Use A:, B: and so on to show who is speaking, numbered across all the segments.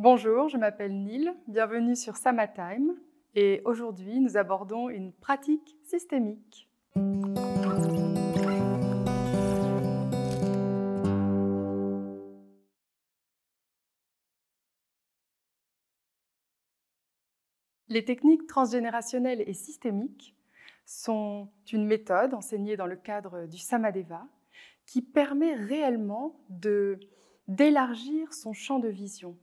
A: Bonjour, je m'appelle Neil, bienvenue sur Samatime et aujourd'hui nous abordons une pratique systémique. Les techniques transgénérationnelles et systémiques sont une méthode enseignée dans le cadre du Samadeva qui permet réellement d'élargir son champ de vision,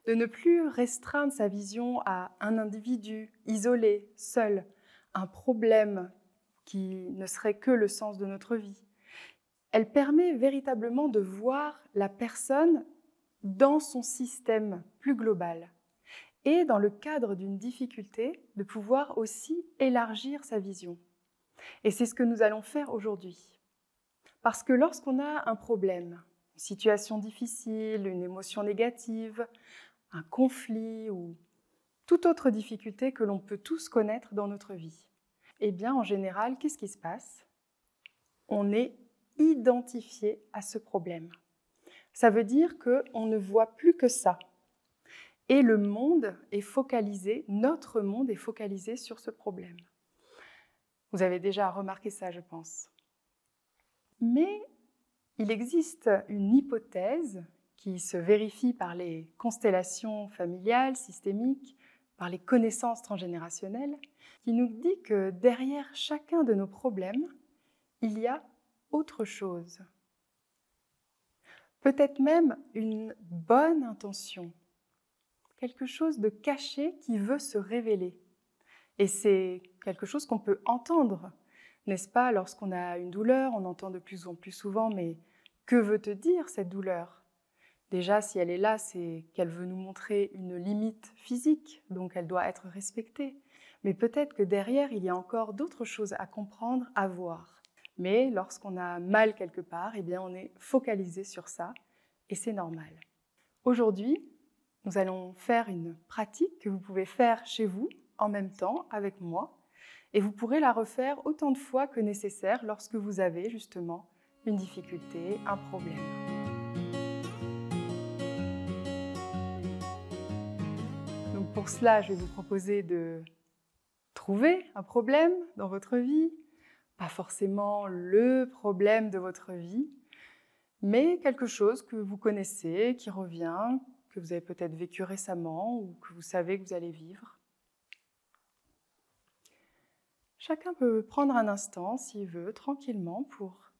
A: de ne plus restreindre sa vision à un individu isolé, seul, un problème qui ne serait que le sens de notre vie. Elle permet véritablement de voir la personne dans son système plus global et dans le cadre d'une difficulté, de pouvoir aussi élargir sa vision. Et c'est ce que nous allons faire aujourd'hui. Parce que lorsqu'on a un problème, une situation difficile, une émotion négative, un conflit ou toute autre difficulté que l'on peut tous connaître dans notre vie, eh bien, en général, qu'est-ce qui se passe? On est identifié à ce problème. Ça veut dire qu'on ne voit plus que ça. Et le monde est focalisé, notre monde est focalisé sur ce problème. Vous avez déjà remarqué ça, je pense. Mais il existe une hypothèse qui se vérifie par les constellations familiales, systémiques, par les connaissances transgénérationnelles, qui nous dit que derrière chacun de nos problèmes, il y a autre chose. Peut-être même une bonne intention, quelque chose de caché qui veut se révéler. Et c'est quelque chose qu'on peut entendre, n'est-ce pas? Lorsqu'on a une douleur, on entend de plus en plus souvent, mais que veut te dire cette douleur? Déjà, si elle est là, c'est qu'elle veut nous montrer une limite physique, donc elle doit être respectée. Mais peut-être que derrière, il y a encore d'autres choses à comprendre, à voir. Mais lorsqu'on a mal quelque part, eh bien, on est focalisé sur ça, et c'est normal. Aujourd'hui, nous allons faire une pratique que vous pouvez faire chez vous, en même temps, avec moi, et vous pourrez la refaire autant de fois que nécessaire lorsque vous avez justement une difficulté, un problème. Donc pour cela, je vais vous proposer de trouver un problème dans votre vie, pas forcément le problème de votre vie, mais quelque chose que vous connaissez, qui revient, que vous avez peut-être vécu récemment ou que vous savez que vous allez vivre. Chacun peut prendre un instant, s'il veut, tranquillement, pour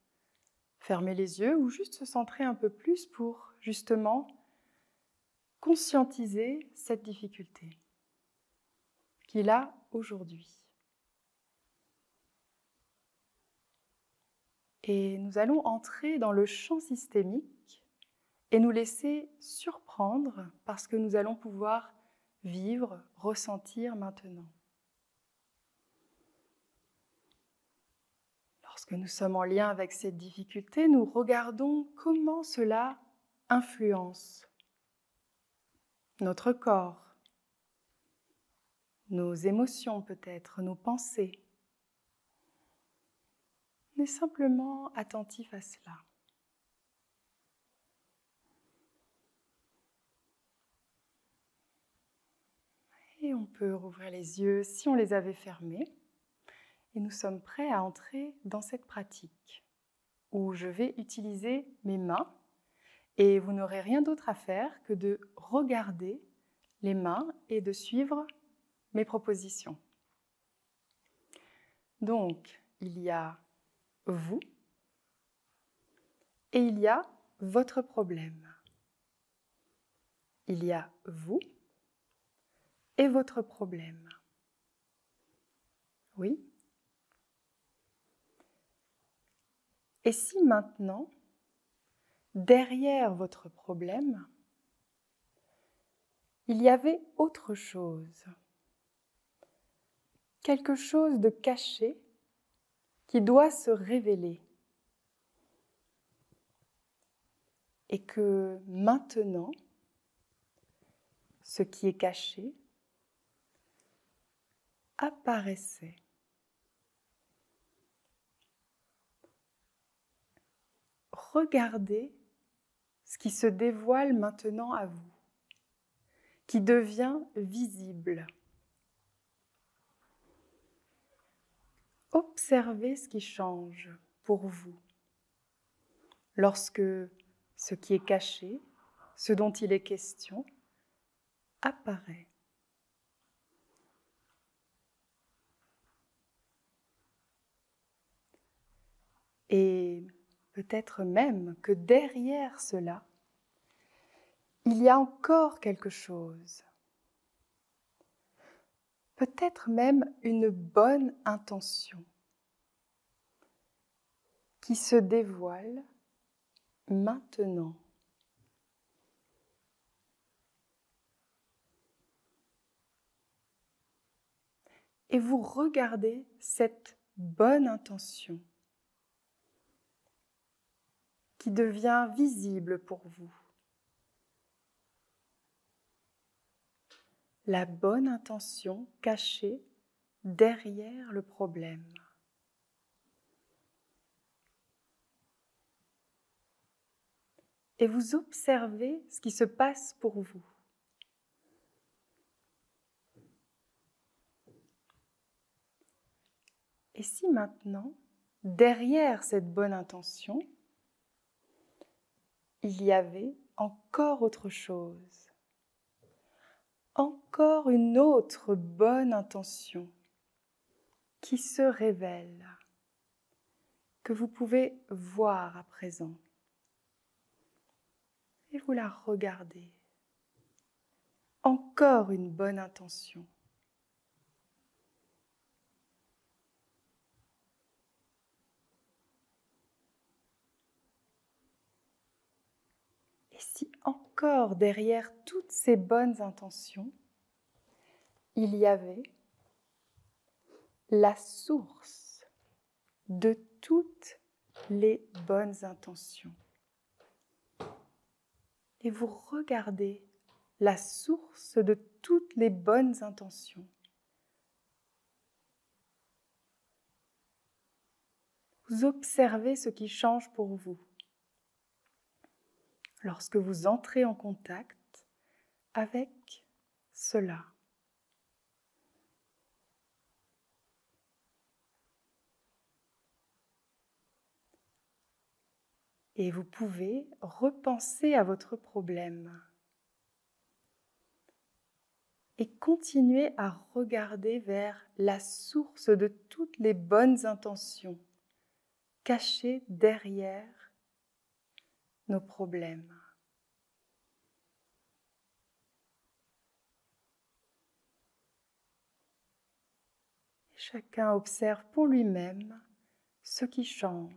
A: fermer les yeux ou juste se centrer un peu plus pour, justement, conscientiser cette difficulté qu'il a aujourd'hui. Et nous allons entrer dans le champ systémique et nous laisser surprendre par ce que nous allons pouvoir vivre, ressentir maintenant. Lorsque nous sommes en lien avec cette difficulté, nous regardons comment cela influence notre corps, nos émotions peut-être, nos pensées. On est simplement attentif à cela. Et on peut rouvrir les yeux si on les avait fermés. Et nous sommes prêts à entrer dans cette pratique où je vais utiliser mes mains et vous n'aurez rien d'autre à faire que de regarder les mains et de suivre mes propositions. Donc, il y a vous et il y a votre problème. Il y a vous et votre problème. Oui? Et si maintenant, derrière votre problème, il y avait autre chose, quelque chose de caché qui doit se révéler et que maintenant, ce qui est caché apparaissait. Regardez ce qui se dévoile maintenant à vous. qui devient visible. Observez ce qui change pour vous lorsque ce qui est caché, ce dont il est question, apparaît. Et peut-être même que derrière cela, il y a encore quelque chose. Peut-être même une bonne intention qui se dévoile maintenant. Et vous regardez cette bonne intention qui devient visible pour vous. La bonne intention cachée derrière le problème. Et vous observez ce qui se passe pour vous. Et si maintenant, derrière cette bonne intention, il y avait encore autre chose, encore une autre bonne intention qui se révèle, que vous pouvez voir à présent. Et vous la regardez. Encore une bonne intention. Et si encore derrière toutes ces bonnes intentions, il y avait la source de toutes les bonnes intentions. Et vous regardez la source de toutes les bonnes intentions. Vous observez ce qui change pour vous lorsque vous entrez en contact avec cela. Et vous pouvez repenser à votre problème et continuer à regarder vers la source de toutes les bonnes intentions cachées derrière nos problèmes. Et chacun observe pour lui-même ce qui change.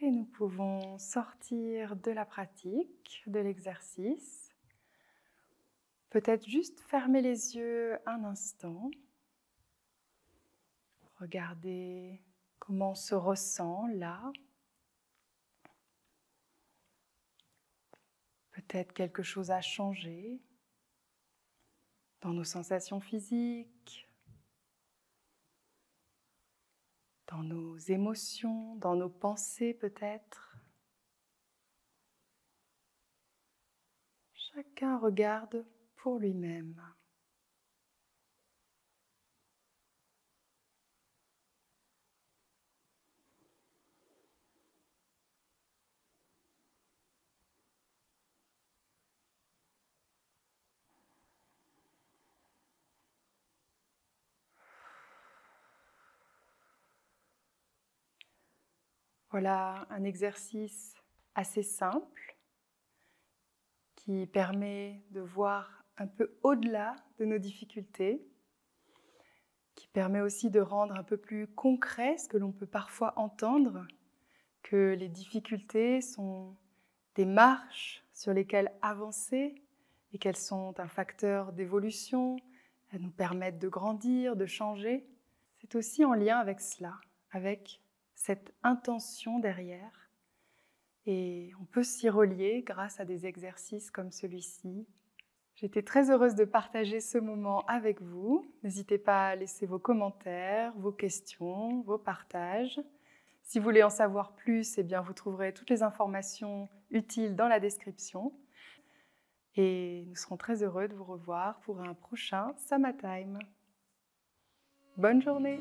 A: Et nous pouvons sortir de la pratique, de l'exercice. Peut-être juste fermer les yeux un instant. Regardez comment on se ressent là. Peut-être quelque chose a changé dans nos sensations physiques, dans nos émotions, dans nos pensées peut-être. Chacun regarde pour lui-même. Voilà un exercice assez simple qui permet de voir un peu au-delà de nos difficultés, qui permet aussi de rendre un peu plus concret ce que l'on peut parfois entendre, que les difficultés sont des marches sur lesquelles avancer et qu'elles sont un facteur d'évolution, elles nous permettent de grandir, de changer. C'est aussi en lien avec cela, avec cette intention derrière. Et on peut s'y relier grâce à des exercices comme celui-ci. J'étais très heureuse de partager ce moment avec vous. N'hésitez pas à laisser vos commentaires, vos questions, vos partages. Si vous voulez en savoir plus, eh bien, vous trouverez toutes les informations utiles dans la description. Et nous serons très heureux de vous revoir pour un prochain Samatime. Bonne journée!